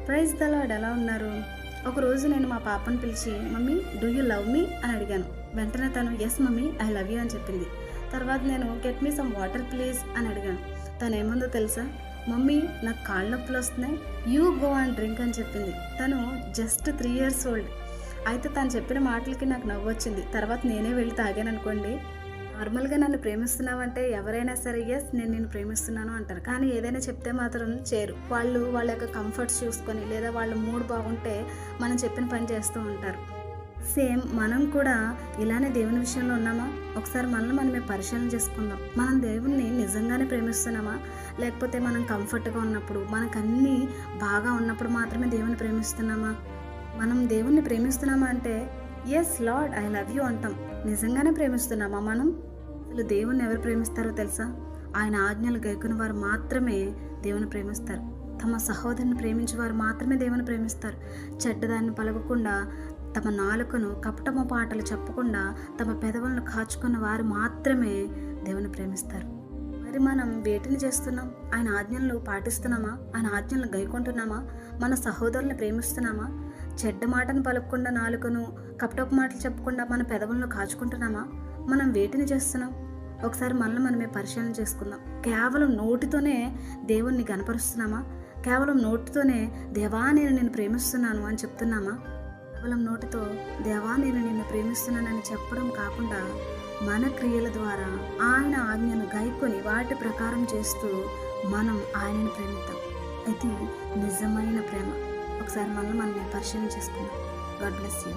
Praise the lord. ఎలా ఉన్నారు? ఒకరోజు నేను మా పాపను పిలిచి, mummy do you love me అని అడిగాను. వెంటనే తను yes mummy I love you అని చెప్పింది. తర్వాత నేను get me some water please అని అడిగాను. తను ఏముందో తెలుసా? మమ్మీ నాకు కాళ్ళ నొప్పులు వస్తున్నాయి, యూ గో అండ్ డ్రింక్ అని చెప్పింది. తను జస్ట్ 3 years ఓల్డ్. అయితే తను చెప్పిన మాటలకి నాకు నవ్వు వచ్చింది. తర్వాత నేనే వెళ్ళి తాగాను అనుకోండి. నార్మల్గా నన్ను ప్రేమిస్తున్నావంటే ఎవరైనా సరే ఎస్ నేను నిన్ను ప్రేమిస్తున్నాను అంటారు. కానీ ఏదైనా చెప్తే మాత్రం చేయరు. వాళ్ళు వాళ్ళ యొక్క కంఫర్ట్స్ చూసుకొని లేదా వాళ్ళ మూడ్ బాగుంటే మనం చెప్పిన పని చేస్తూ ఉంటారు. సేమ్ మనం కూడా ఇలానే దేవుని విషయంలో ఉన్నామా? ఒకసారి మనమే పరిశీలన చేసుకుందాం. మనం దేవుణ్ణి నిజంగానే ప్రేమిస్తున్నామా? లేకపోతే మనం కంఫర్ట్గా ఉన్నప్పుడు, మనకు అన్నీ బాగా ఉన్నప్పుడు మాత్రమే దేవుని ప్రేమిస్తున్నామా? మనం దేవుణ్ణి ప్రేమిస్తున్నామా అంటే yes lord I love you అంటాం. నిజంగానే ప్రేమిస్తున్నామా మనం? అసలు దేవుణ్ణి ఎవరు ప్రేమిస్తారో తెలుసా? ఆయన ఆజ్ఞలు గైకుని వారు మాత్రమే దేవుని ప్రేమిస్తారు. తమ సహోదరుని ప్రేమించే వారు మాత్రమే దేవుని ప్రేమిస్తారు. చెడ్డదాన్ని పలకకుండా, తమ నాలుకను కపటమ పాటలు చెప్పకుండా, తమ పెదవులను కాచుకున్న వారు మాత్రమే దేవుని ప్రేమిస్తారు. మరి మనం వేటిని చేస్తున్నాం? ఆయన ఆజ్ఞలను పాటిస్తున్నామా? ఆయన ఆజ్ఞలను గైకుంటున్నామా? మన సహోదరుని ప్రేమిస్తున్నామా? చెడ్డ మాటను పలకకుండా, నాలుకను కపటపు మాటలు చెప్పకుండా మన పెదవులను కాచుకుంటున్నామా? మనం వేటిని చేస్తున్నాం? ఒకసారి మనమే పరిశీలన చేసుకుందాం. కేవలం నోటితోనే దేవుణ్ణి గనపరుస్తున్నామా? కేవలం నోటితోనే దేవా నేను నిన్ను ప్రేమిస్తున్నాను అని చెప్తున్నామా? కేవలం నోటితో దేవా నేను నిన్ను ప్రేమిస్తున్నానని చెప్పడం కాకుండా మన క్రియల ద్వారా ఆయన ఆజ్ఞను గైకొని వాటి ప్రకారం చేస్తూ మనం ఆయనను ప్రేమిద్దాం. ఇది నిజమైన ప్రేమ. ఒకసారి మనమే పరిశీలన చేసుకుందాం. God bless you.